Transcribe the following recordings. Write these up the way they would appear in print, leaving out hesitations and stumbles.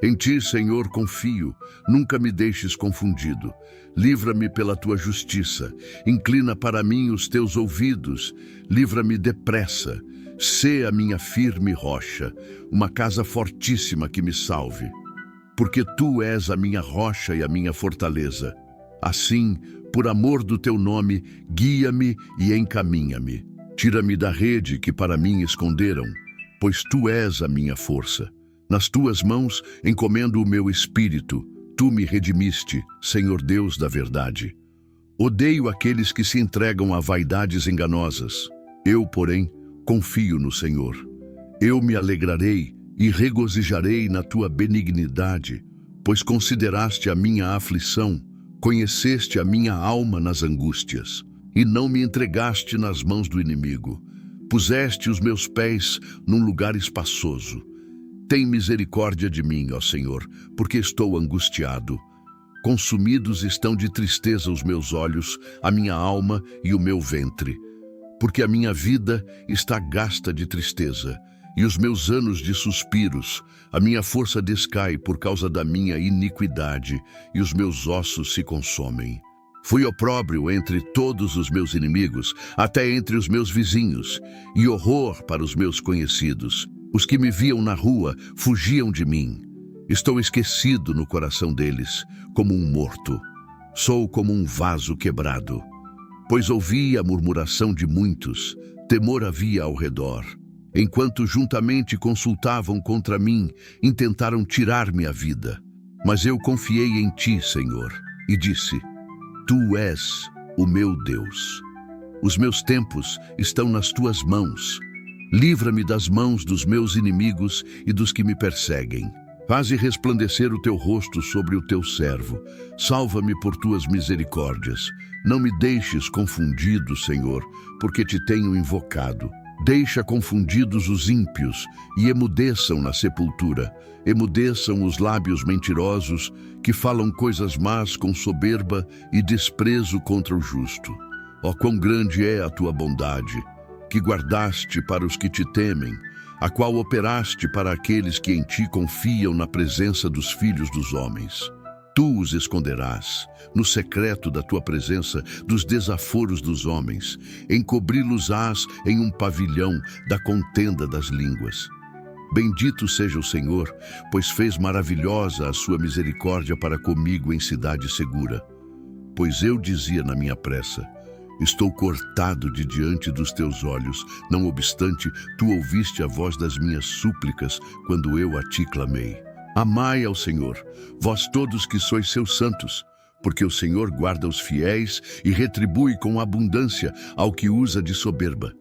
Em ti, Senhor, confio, nunca me deixes confundido. Livra-me pela tua justiça, inclina para mim os teus ouvidos, livra-me depressa. Sê a minha firme rocha, uma casa fortíssima que me salve. Porque tu és a minha rocha e a minha fortaleza. Assim, por amor do teu nome, guia-me e encaminha-me. Tira-me da rede que para mim esconderam, pois tu és a minha força. Nas tuas mãos encomendo o meu espírito. Tu me redimiste, Senhor Deus da verdade. Odeio aqueles que se entregam a vaidades enganosas. Eu, porém, confio no Senhor. Eu me alegrarei e regozijarei na tua benignidade, pois consideraste a minha aflição, conheceste a minha alma nas angústias, e não me entregaste nas mãos do inimigo. Puseste os meus pés num lugar espaçoso. Tem misericórdia de mim, ó Senhor, porque estou angustiado. Consumidos estão de tristeza os meus olhos, a minha alma e o meu ventre, porque a minha vida está gasta de tristeza, e os meus anos de suspiros, a minha força descai por causa da minha iniquidade, e os meus ossos se consomem. Fui opróbrio entre todos os meus inimigos, até entre os meus vizinhos, e horror para os meus conhecidos. Os que me viam na rua fugiam de mim. Estou esquecido no coração deles, como um morto. Sou como um vaso quebrado. Pois ouvi a murmuração de muitos, temor havia ao redor. Enquanto juntamente consultavam contra mim, intentaram tirar-me a vida. Mas eu confiei em ti, Senhor, e disse: Tu és o meu Deus. Os meus tempos estão nas tuas mãos. Livra-me das mãos dos meus inimigos e dos que me perseguem. Faze resplandecer o teu rosto sobre o teu servo. Salva-me por tuas misericórdias. Não me deixes confundido, Senhor, porque te tenho invocado. Deixa confundidos os ímpios e emudeçam na sepultura. Emudeçam os lábios mentirosos que falam coisas más com soberba e desprezo contra o justo. Ó, quão grande é a tua bondade, que guardaste para os que te temem, a qual operaste para aqueles que em ti confiam na presença dos filhos dos homens. Tu os esconderás no secreto da tua presença dos desaforos dos homens, encobri-los-ás em um pavilhão da contenda das línguas. Bendito seja o Senhor, pois fez maravilhosa a sua misericórdia para comigo em cidade segura. Pois eu dizia na minha pressa: estou cortado de diante dos teus olhos. Não obstante, tu ouviste a voz das minhas súplicas quando eu a ti clamei. Amai ao Senhor, vós todos que sois seus santos, porque o Senhor guarda os fiéis e retribui com abundância ao que usa de soberba.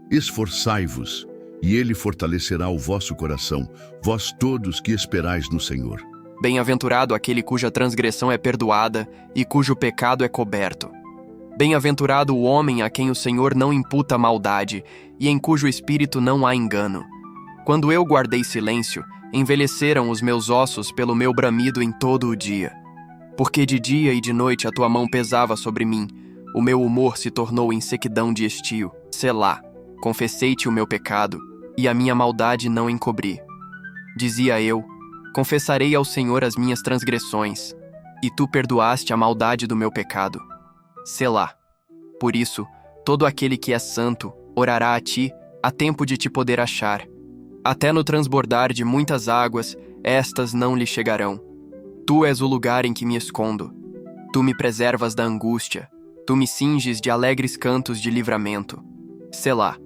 Esforçai-vos, e ele fortalecerá o vosso coração, vós todos que esperais no Senhor. Bem-aventurado aquele cuja transgressão é perdoada e cujo pecado é coberto. Bem-aventurado o homem a quem o Senhor não imputa maldade e em cujo espírito não há engano. Quando eu guardei silêncio, envelheceram os meus ossos pelo meu bramido em todo o dia. Porque de dia e de noite a tua mão pesava sobre mim, o meu humor se tornou em sequidão de estio. Selá, confessei-te o meu pecado, e a minha maldade não encobri. Dizia eu: confessarei ao Senhor as minhas transgressões, e tu perdoaste a maldade do meu pecado. Selá. Por isso, todo aquele que é santo orará a ti, a tempo de te poder achar. Até no transbordar de muitas águas, estas não lhe chegarão. Tu és o lugar em que me escondo. Tu me preservas da angústia. Tu me cinges de alegres cantos de livramento. Selá.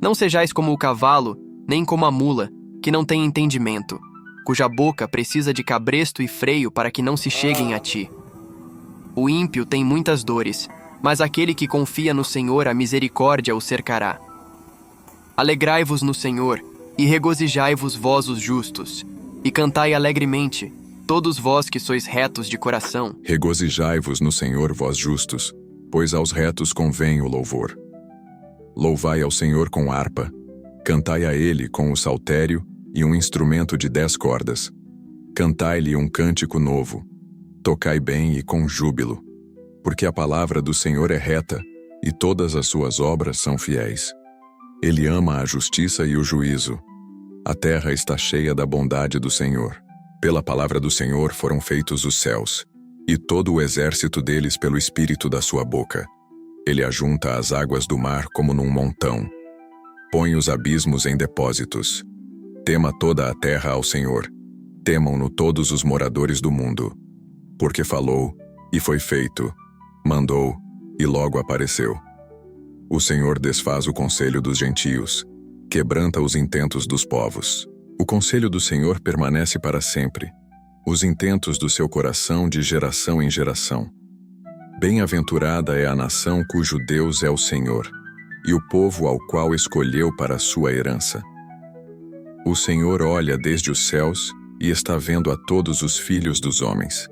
Não sejais como o cavalo, nem como a mula, que não tem entendimento, cuja boca precisa de cabresto e freio para que não se cheguem a ti. O ímpio tem muitas dores, mas aquele que confia no Senhor, a misericórdia o cercará. Alegrai-vos no Senhor, e regozijai-vos vós os justos, e cantai alegremente, todos vós que sois retos de coração. Regozijai-vos no Senhor, vós justos, pois aos retos convém o louvor. Louvai ao Senhor com harpa, cantai a ele com o saltério e um instrumento de 10 cordas. Cantai-lhe um cântico novo, tocai bem e com júbilo, porque a palavra do Senhor é reta, e todas as suas obras são fiéis. Ele ama a justiça e o juízo. A terra está cheia da bondade do Senhor. Pela palavra do Senhor foram feitos os céus, e todo o exército deles pelo espírito da sua boca. Ele ajunta as águas do mar como num montão. Põe os abismos em depósitos. Tema toda a terra ao Senhor. Temam-no todos os moradores do mundo. Porque falou, e foi feito. Mandou, e logo apareceu. O Senhor desfaz o conselho dos gentios. Quebranta os intentos dos povos. O conselho do Senhor permanece para sempre. Os intentos do seu coração de geração em geração. Bem-aventurada é a nação cujo Deus é o Senhor, e o povo ao qual escolheu para a sua herança. O Senhor olha desde os céus e está vendo a todos os filhos dos homens.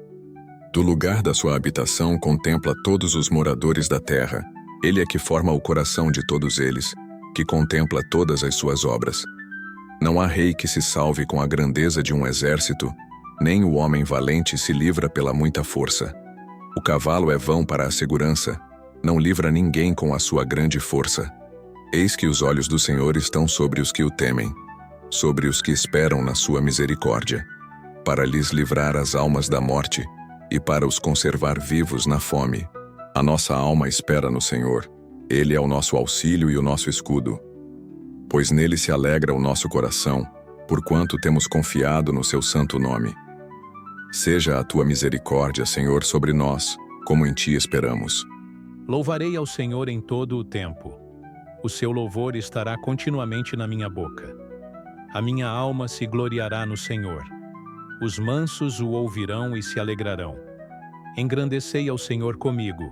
Do lugar da sua habitação contempla todos os moradores da terra. Ele é que forma o coração de todos eles, que contempla todas as suas obras. Não há rei que se salve com a grandeza de um exército, nem o homem valente se livra pela muita força. O cavalo é vão para a segurança, não livra ninguém com a sua grande força. Eis que os olhos do Senhor estão sobre os que o temem, sobre os que esperam na sua misericórdia, para lhes livrar as almas da morte e para os conservar vivos na fome. A nossa alma espera no Senhor, Ele é o nosso auxílio e o nosso escudo. Pois nele se alegra o nosso coração, porquanto temos confiado no seu santo nome. Seja a tua misericórdia, Senhor, sobre nós, como em ti esperamos. Louvarei ao Senhor em todo o tempo. O seu louvor estará continuamente na minha boca. A minha alma se gloriará no Senhor. Os mansos o ouvirão e se alegrarão. Engrandecei ao Senhor comigo,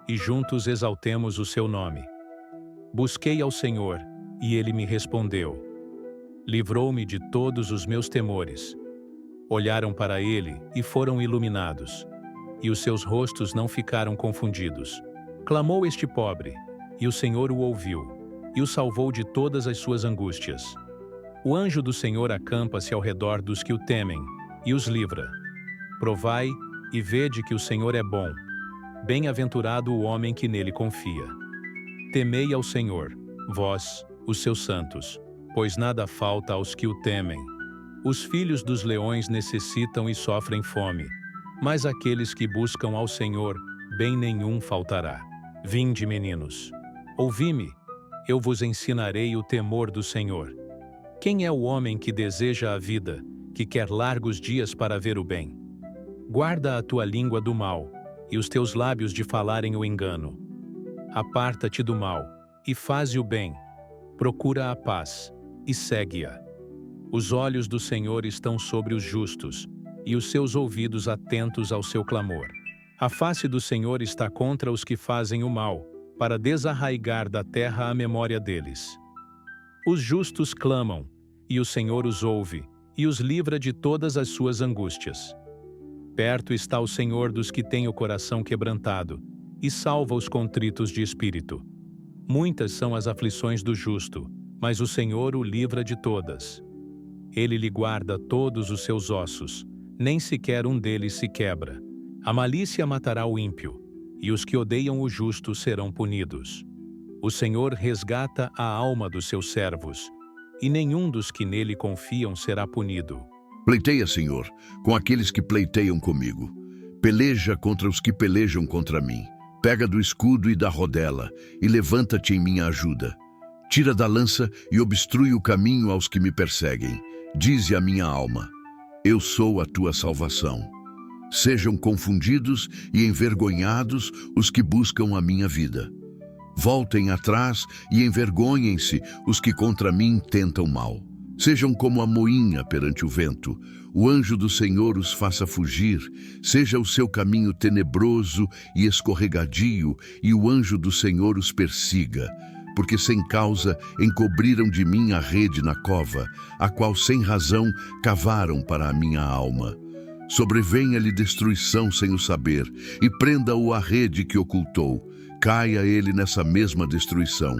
e juntos exaltemos o seu nome. Busquei ao Senhor, e ele me respondeu. Livrou-me de todos os meus temores. Olharam para ele e foram iluminados, e os seus rostos não ficaram confundidos. Clamou este pobre, e o Senhor o ouviu, e o salvou de todas as suas angústias. O anjo do Senhor acampa-se ao redor dos que o temem, e os livra. Provai e vede que o Senhor é bom. Bem-aventurado o homem que nele confia. Temei ao Senhor, vós, os seus santos, pois nada falta aos que o temem. Os filhos dos leões necessitam e sofrem fome, mas aqueles que buscam ao Senhor, bem nenhum faltará. Vinde, meninos, ouvi-me, eu vos ensinarei o temor do Senhor. Quem é o homem que deseja a vida, que quer largos dias para ver o bem? Guarda a tua língua do mal, e os teus lábios de falarem o engano. Aparta-te do mal, e faze o bem. Procura a paz, e segue-a. Os olhos do Senhor estão sobre os justos, e os seus ouvidos atentos ao seu clamor. A face do Senhor está contra os que fazem o mal, para desarraigar da terra a memória deles. Os justos clamam, e o Senhor os ouve, e os livra de todas as suas angústias. Perto está o Senhor dos que têm o coração quebrantado, e salva os contritos de espírito. Muitas são as aflições do justo, mas o Senhor o livra de todas. Ele lhe guarda todos os seus ossos, nem sequer um deles se quebra. A malícia matará o ímpio, e os que odeiam o justo serão punidos. O Senhor resgata a alma dos seus servos, e nenhum dos que nele confiam será punido. Pleiteia, Senhor, com aqueles que pleiteiam comigo. Peleja contra os que pelejam contra mim. Pega do escudo e da rodela, e levanta-te em minha ajuda. Tira da lança e obstrui o caminho aos que me perseguem. Dize a minha alma, eu sou a tua salvação. Sejam confundidos e envergonhados os que buscam a minha vida. Voltem atrás e envergonhem-se os que contra mim tentam mal. Sejam como a moinha perante o vento. O anjo do Senhor os faça fugir. Seja o seu caminho tenebroso e escorregadio, e o anjo do Senhor os persiga. Porque sem causa encobriram de mim a rede na cova, a qual sem razão cavaram para a minha alma. Sobrevenha-lhe destruição sem o saber, e prenda-o à rede que ocultou. Caia ele nessa mesma destruição.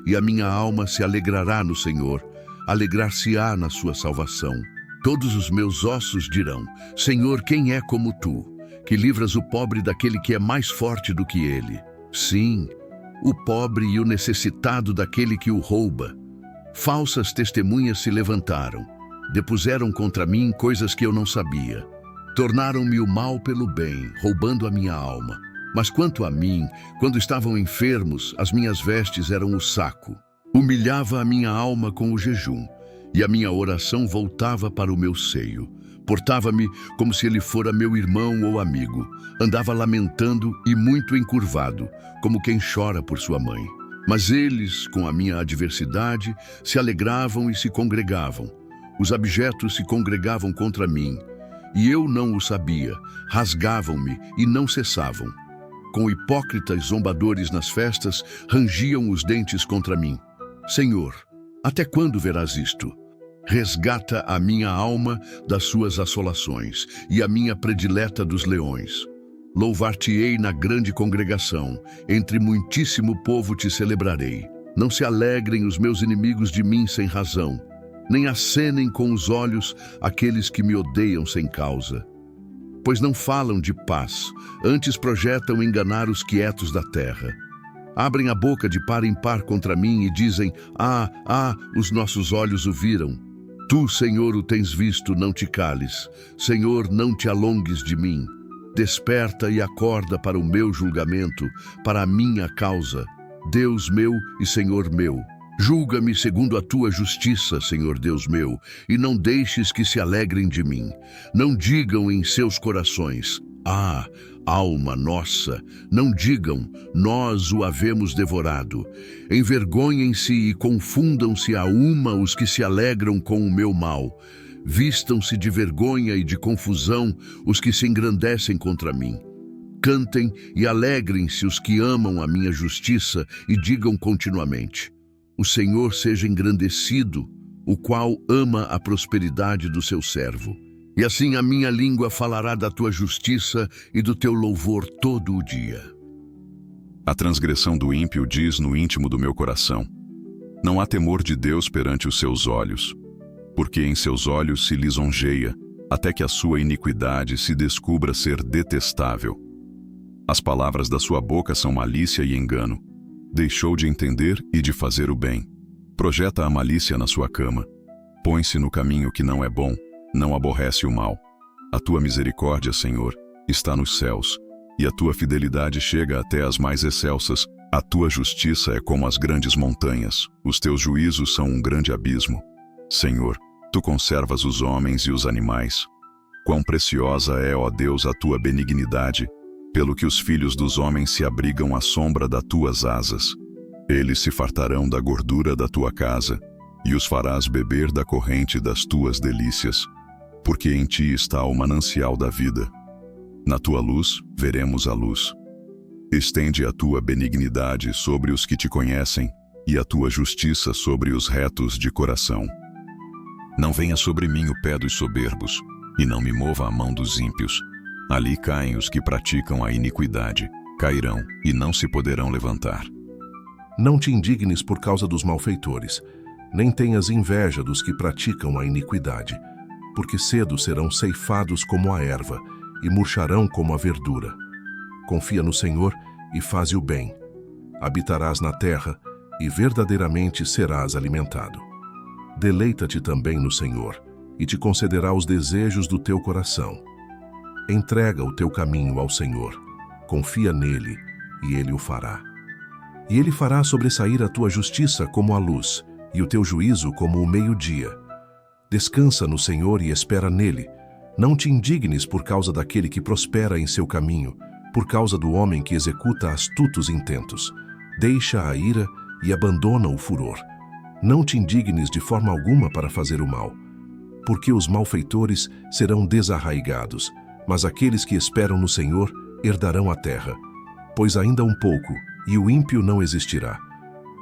E a minha alma se alegrará no Senhor, alegrar-se-á na sua salvação. Todos os meus ossos dirão, Senhor, quem é como tu, que livras o pobre daquele que é mais forte do que ele? Sim, o pobre e o necessitado daquele que o rouba. Falsas testemunhas se levantaram. Depuseram contra mim coisas que eu não sabia. Tornaram-me o mal pelo bem, roubando a minha alma. Mas quanto a mim, quando estavam enfermos, as minhas vestes eram o saco. Humilhava a minha alma com o jejum, e a minha oração voltava para o meu seio. Portava-me como se ele fora meu irmão ou amigo. Andava lamentando e muito encurvado, como quem chora por sua mãe. Mas eles, com a minha adversidade, se alegravam e se congregavam. Os abjetos se congregavam contra mim, e eu não o sabia. Rasgavam-me e não cessavam. Com hipócritas zombadores nas festas, rangiam os dentes contra mim. Senhor, até quando verás isto? Resgata a minha alma das suas assolações e a minha predileta dos leões. Louvar-te-ei na grande congregação, entre muitíssimo povo te celebrarei. Não se alegrem os meus inimigos de mim sem razão, nem acenem com os olhos aqueles que me odeiam sem causa. Pois não falam de paz, antes projetam enganar os quietos da terra. Abrem a boca de par em par contra mim e dizem: os nossos olhos o viram. Tu, Senhor, o tens visto, não te cales. Senhor, não te alongues de mim. Desperta e acorda para o meu julgamento, para a minha causa. Deus meu e Senhor meu, julga-me segundo a tua justiça, Senhor Deus meu, e não deixes que se alegrem de mim. Não digam em seus corações: alma nossa, não digam, nós o havemos devorado. Envergonhem-se e confundam-se a uma os que se alegram com o meu mal. Vistam-se de vergonha e de confusão os que se engrandecem contra mim. Cantem e alegrem-se os que amam a minha justiça e digam continuamente: o Senhor seja engrandecido, o qual ama a prosperidade do seu servo. E assim a minha língua falará da tua justiça e do teu louvor todo o dia. A transgressão do ímpio diz no íntimo do meu coração: não há temor de Deus perante os seus olhos, porque em seus olhos se lisonjeia, até que a sua iniquidade se descubra ser detestável. As palavras da sua boca são malícia e engano. Deixou de entender e de fazer o bem. Projeta a malícia na sua cama. Põe-se no caminho que não é bom. Não aborrece o mal. A tua misericórdia, Senhor, está nos céus, e a tua fidelidade chega até as mais excelsas. A tua justiça é como as grandes montanhas, os teus juízos são um grande abismo. Senhor, tu conservas os homens e os animais. Quão preciosa é, ó Deus, a tua benignidade, pelo que os filhos dos homens se abrigam à sombra das tuas asas. Eles se fartarão da gordura da tua casa, e os farás beber da corrente das tuas delícias. Porque em ti está o manancial da vida. Na tua luz veremos a luz. Estende a tua benignidade sobre os que te conhecem, e a tua justiça sobre os retos de coração. Não venha sobre mim o pé dos soberbos, e não me mova a mão dos ímpios. Ali caem os que praticam a iniquidade, cairão e não se poderão levantar. Não te indignes por causa dos malfeitores, nem tenhas inveja dos que praticam a iniquidade, porque cedo serão ceifados como a erva, e murcharão como a verdura. Confia no Senhor e faze o bem. Habitarás na terra, e verdadeiramente serás alimentado. Deleita-te também no Senhor, e te concederá os desejos do teu coração. Entrega o teu caminho ao Senhor, confia nele, e ele o fará. E ele fará sobressair a tua justiça como a luz, e o teu juízo como o meio-dia. Descansa no Senhor e espera nele. Não te indignes por causa daquele que prospera em seu caminho, por causa do homem que executa astutos intentos. Deixa a ira e abandona o furor. Não te indignes de forma alguma para fazer o mal, porque os malfeitores serão desarraigados, mas aqueles que esperam no Senhor herdarão a terra. Pois ainda um pouco, e o ímpio não existirá.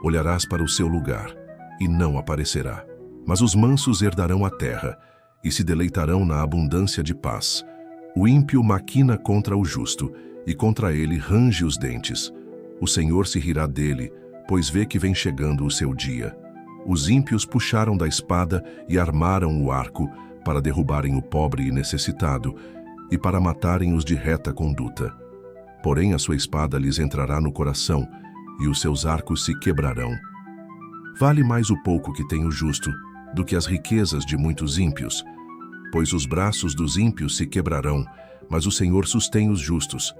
Olharás para o seu lugar, e não aparecerá. Mas os mansos herdarão a terra, e se deleitarão na abundância de paz. O ímpio maquina contra o justo, e contra ele range os dentes. O Senhor se rirá dele, pois vê que vem chegando o seu dia. Os ímpios puxaram da espada e armaram o arco para derrubarem o pobre e necessitado, e para matarem os de reta conduta. Porém a sua espada lhes entrará no coração, e os seus arcos se quebrarão. Vale mais o pouco que tem o justo do que as riquezas de muitos ímpios. Pois os braços dos ímpios se quebrarão, mas o Senhor sustém os justos.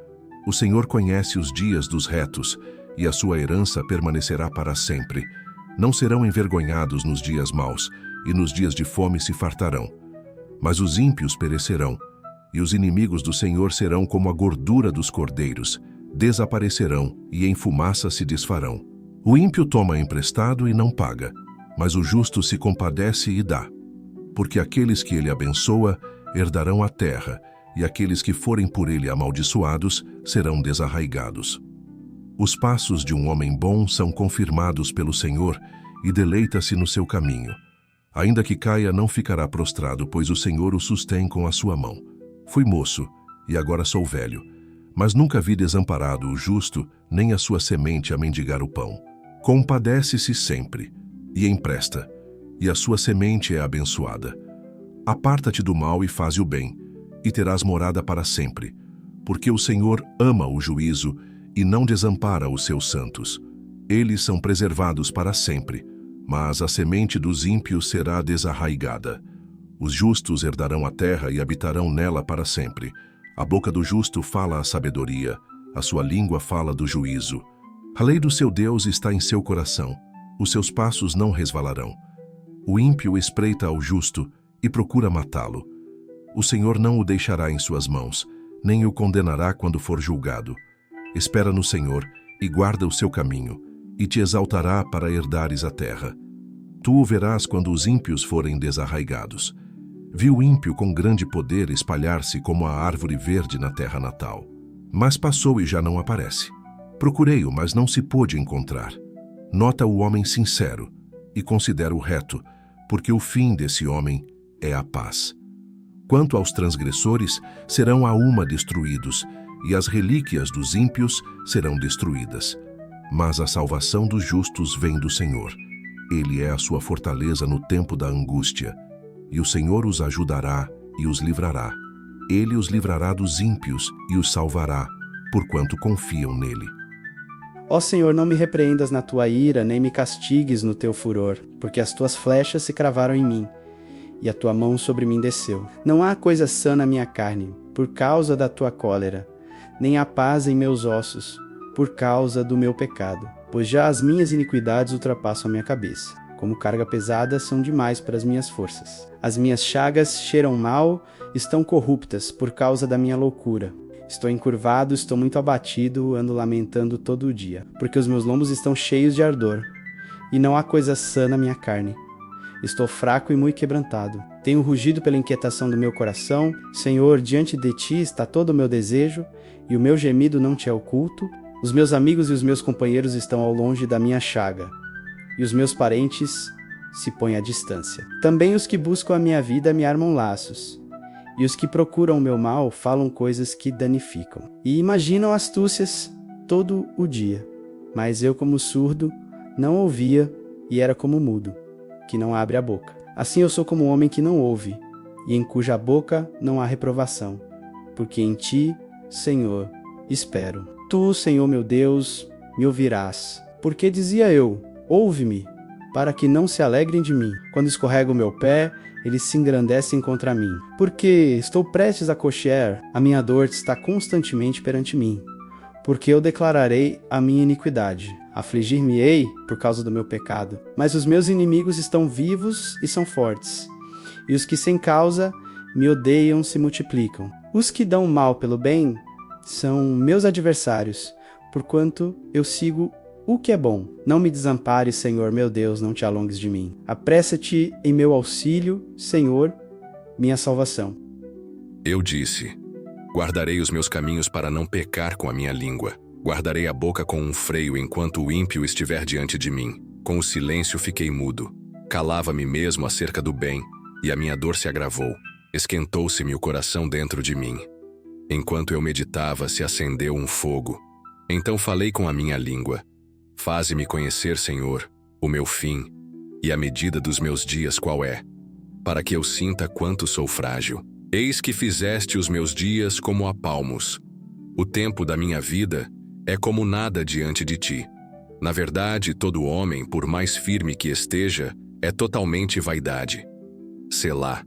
O Senhor conhece os dias dos retos, e a sua herança permanecerá para sempre. Não serão envergonhados nos dias maus, e nos dias de fome se fartarão. Mas os ímpios perecerão, e os inimigos do Senhor serão como a gordura dos cordeiros, desaparecerão e em fumaça se desfarão. O ímpio toma emprestado e não paga, mas o justo se compadece e dá. Porque aqueles que ele abençoa herdarão a terra, e aqueles que forem por ele amaldiçoados serão desarraigados. Os passos de um homem bom são confirmados pelo Senhor, e deleita-se no seu caminho. Ainda que caia, não ficará prostrado, pois o Senhor o sustém com a sua mão. Fui moço, e agora sou velho, mas nunca vi desamparado o justo, nem a sua semente a mendigar o pão. Compadece-se sempre, e empresta, e a sua semente é abençoada. Aparta-te do mal e faze o bem, e terás morada para sempre, porque o Senhor ama o juízo e não desampara os seus santos. Eles são preservados para sempre, mas a semente dos ímpios será desarraigada. Os justos herdarão a terra e habitarão nela para sempre. A boca do justo fala a sabedoria, a sua língua fala do juízo. A lei do seu Deus está em seu coração, os seus passos não resvalarão. O ímpio espreita ao justo e procura matá-lo. O Senhor não o deixará em suas mãos, nem o condenará quando for julgado. Espera no Senhor e guarda o seu caminho, e te exaltará para herdares a terra. Tu o verás quando os ímpios forem desarraigados. Vi o ímpio com grande poder espalhar-se como a árvore verde na terra natal. Mas passou e já não aparece. Procurei-o, mas não se pôde encontrar. Nota o homem sincero e considera o reto, porque o fim desse homem é a paz. Quanto aos transgressores, serão a uma destruídos, e as relíquias dos ímpios serão destruídas. Mas a salvação dos justos vem do Senhor. Ele é a sua fortaleza no tempo da angústia, e o Senhor os ajudará e os livrará. Ele os livrará dos ímpios e os salvará, porquanto confiam nele. Ó Senhor, não me repreendas na tua ira, nem me castigues no teu furor, porque as tuas flechas se cravaram em mim, e a tua mão sobre mim desceu. Não há coisa sã na minha carne, por causa da tua cólera, nem há paz em meus ossos, por causa do meu pecado. Pois já as minhas iniquidades ultrapassam a minha cabeça. Como carga pesada, são demais para as minhas forças. As minhas chagas cheiram mal, estão corruptas por causa da minha loucura. Estou encurvado, estou muito abatido, ando lamentando todo o dia, porque os meus lombos estão cheios de ardor, e não há coisa sã na minha carne. Estou fraco e muito quebrantado. Tenho rugido pela inquietação do meu coração. Senhor, diante de ti está todo o meu desejo, e o meu gemido não te é oculto. Os meus amigos e os meus companheiros estão ao longe da minha chaga, e os meus parentes se põem à distância. Também os que buscam a minha vida me armam laços, e os que procuram o meu mal falam coisas que danificam. E imaginam astúcias todo o dia. Mas eu, como surdo, não ouvia e era como mudo, que não abre a boca. Assim eu sou como um homem que não ouve, e em cuja boca não há reprovação, porque em ti, Senhor, espero. Tu, Senhor meu Deus, me ouvirás. Porque dizia eu, ouve-me, para que não se alegrem de mim. Quando escorrega o meu pé, eles se engrandecem contra mim. Porque estou prestes a coxear, a minha dor está constantemente perante mim. Porque eu declararei a minha iniquidade. Afligir-me-ei por causa do meu pecado. Mas os meus inimigos estão vivos e são fortes. E os que sem causa me odeiam se multiplicam. Os que dão mal pelo bem são meus adversários, porquanto eu sigo o que é bom. Não me desampares, Senhor, meu Deus, não te alongues de mim. Apressa-te em meu auxílio, Senhor, minha salvação. Eu disse, guardarei os meus caminhos para não pecar com a minha língua. Guardarei a boca com um freio enquanto o ímpio estiver diante de mim. Com o silêncio fiquei mudo. Calava-me mesmo acerca do bem, e a minha dor se agravou. Esquentou-se-me o coração dentro de mim. Enquanto eu meditava, se acendeu um fogo. Então falei com a minha língua. Faze-me conhecer, Senhor, o meu fim, e a medida dos meus dias qual é, para que eu sinta quanto sou frágil. Eis que fizeste os meus dias como a palmos. O tempo da minha vida é como nada diante de ti. Na verdade, todo homem, por mais firme que esteja, é totalmente vaidade. Selá.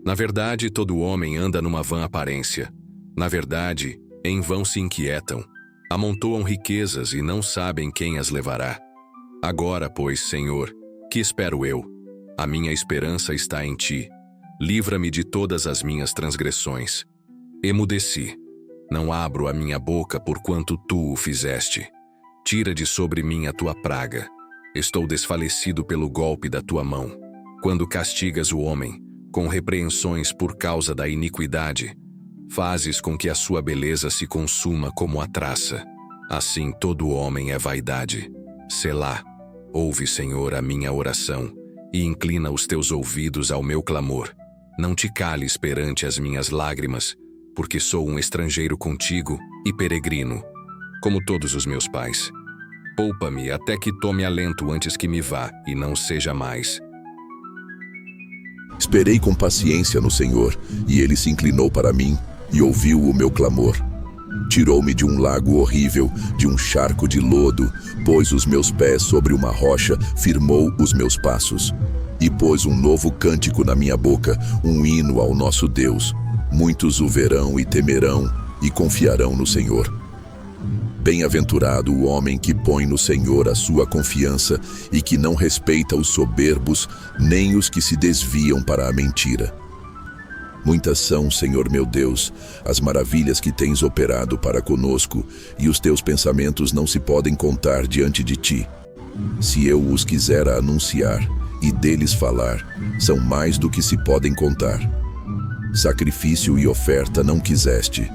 Na verdade, todo homem anda numa vã aparência. Na verdade, em vão se inquietam. Amontoam riquezas e não sabem quem as levará. Agora, pois, Senhor, que espero eu? A minha esperança está em ti. Livra-me de todas as minhas transgressões. Emudeci. Não abro a minha boca porquanto tu o fizeste. Tira de sobre mim a tua praga. Estou desfalecido pelo golpe da tua mão. Quando castigas o homem, com repreensões por causa da iniquidade, fazes com que a sua beleza se consuma como a traça. Assim todo homem é vaidade. Selá. Ouve, Senhor, a minha oração, e inclina os teus ouvidos ao meu clamor. Não te cales perante as minhas lágrimas, porque sou um estrangeiro contigo e peregrino, como todos os meus pais. Poupa-me até que tome alento antes que me vá e não seja mais. Esperei com paciência no Senhor, e Ele se inclinou para mim e ouviu o meu clamor. Tirou-me de um lago horrível, de um charco de lodo, pôs os meus pés sobre uma rocha, firmou os meus passos. E pôs um novo cântico na minha boca, um hino ao nosso Deus. Muitos o verão e temerão, e confiarão no Senhor. Bem-aventurado o homem que põe no Senhor a sua confiança e que não respeita os soberbos, nem os que se desviam para a mentira. Muitas são, Senhor meu Deus, as maravilhas que tens operado para conosco, e os teus pensamentos não se podem contar diante de ti. Se eu os quisera anunciar e deles falar, são mais do que se podem contar. Sacrifício e oferta não quiseste,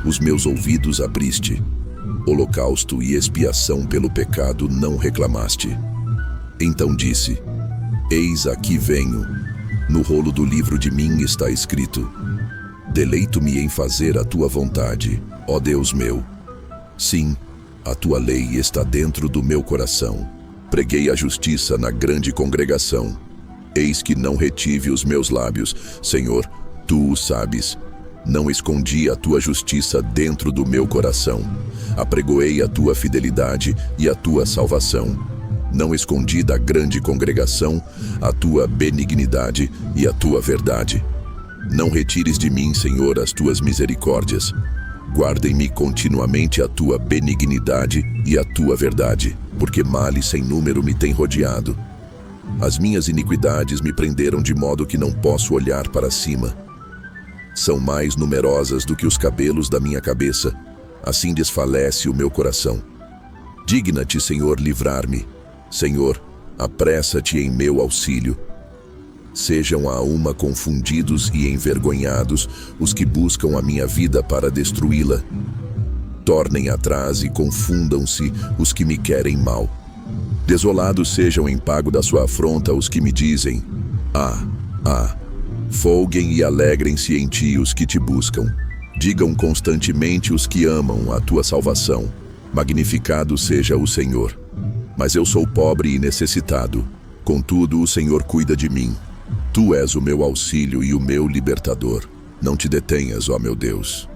os meus ouvidos abriste. Holocausto e expiação pelo pecado não reclamaste. Então disse: Eis aqui venho. No rolo do livro de mim está escrito: Deleito-me em fazer a tua vontade, ó Deus meu. Sim, a tua lei está dentro do meu coração. Preguei a justiça na grande congregação. Eis que não retive os meus lábios, Senhor, tu o sabes. Não escondi a tua justiça dentro do meu coração. Apregoei a tua fidelidade e a tua salvação. Não escondi da grande congregação a tua benignidade e a tua verdade. Não retires de mim, Senhor, as tuas misericórdias. Guarda-me continuamente a tua benignidade e a tua verdade, porque males sem número me têm rodeado. As minhas iniquidades me prenderam de modo que não posso olhar para cima. São mais numerosas do que os cabelos da minha cabeça, assim desfalece o meu coração. Digna-te, Senhor, livrar-me. Senhor, apressa-te em meu auxílio. Sejam a uma confundidos e envergonhados os que buscam a minha vida para destruí-la. Tornem atrás e confundam-se os que me querem mal. Desolados sejam em pago da sua afronta os que me dizem: Folguem e alegrem-se em ti os que te buscam. Digam constantemente os que amam a tua salvação: magnificado seja o Senhor. Mas eu sou pobre e necessitado, contudo o Senhor cuida de mim. Tu és o meu auxílio e o meu libertador. Não te detenhas, ó meu Deus.